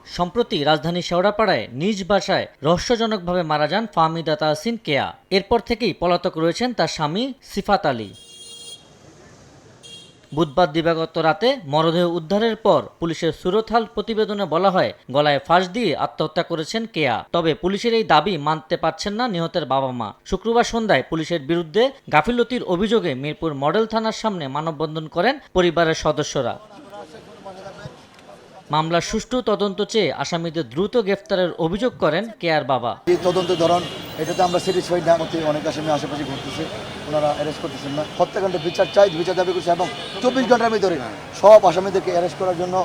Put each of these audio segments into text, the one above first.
সম্প্রতি রাজধানীর শেওড়াপাড়ায় নিজ বাসায় রহস্যজনকভাবে মারা যান ফাহমিদা তাহসিন কেয়া। এরপর থেকেই পলাতক রয়েছেন তার স্বামী সিফাত আলী। বুধবার দিবাগত রাতে মরদেহ উদ্ধারের পর পুলিশের সুরতহাল প্রতিবেদনে বলা হয়, গলায় ফাঁস দিয়ে আত্মহত্যা করেছেন কেয়া। তবে পুলিশের এই দাবি মানতে পারছেন না নিহতের বাবা মা। শুক্রবার সন্ধ্যায় পুলিশের বিরুদ্ধে গাফিলতির অভিযোগে মিরপুর মডেল থানার সামনে মানববন্ধন করেন পরিবারের সদস্যরা। মামলার সুষ্ঠু তদন্ত চেয়ে আসামিদের দ্রুত গ্রেফতারের অভিযোগ করেন কেয়ার বাবা। এই তদন্তের ধরন এটাতে আমরা স্যাটিসফাইড না, অনেক আসামি আশেপাশে ঘুরতেছে, ওনারা অ্যারেস্ট করতেছেন না। হত্যাকাণ্ডের বিচার চাই, বিচার দাবি করছে এবং 24 ঘন্টার ভিতরে সব আসামিদেরকে অ্যারেস্ট করার জন্য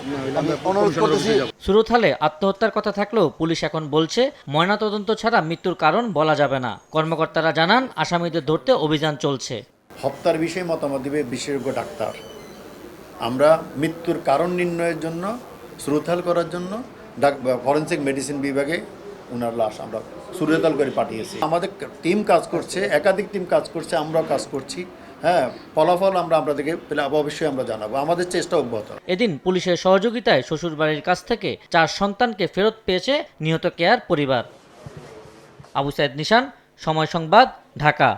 আমি অনুরোধ করতেছি। সুরতহালে আত্মহত্যার কথা থাকলেও পুলিশ এখন বলছে ময়নাতদন্ত ছাড়া মৃত্যুর কারণ বলা যাবে না। কর্মকর্তারা জানান আসামিদের ধরতে অভিযান চলছে। হত্যার বিষয়ে মতামত দিবে বিশেষজ্ঞ ডাক্তার। আমরা মৃত্যুর কারণ নির্ণয়ের জন্য, সুরতহাল করার জন্য ফরেনসিক মেডিসিন বিভাগে ওনার লাশ আমরা সুরতহাল করে পাঠিয়েছি। আমাদের টিম কাজ করছে, একাধিক টিম কাজ করছে, আমরাও কাজ করছি। ফলাফল আমরা আপনাদেরকে অবশ্যই আমরা জানাবো, আমাদের চেষ্টা অব্যাহত। এদিন পুলিশের সহযোগিতায় শ্বশুরবাড়ির কাছ থেকে 4 সন্তানকে ফেরত পেয়েছে নিহত কেয়ার পরিবার। আবু সাইদ নিশান, সময় সংবাদ, ঢাকা।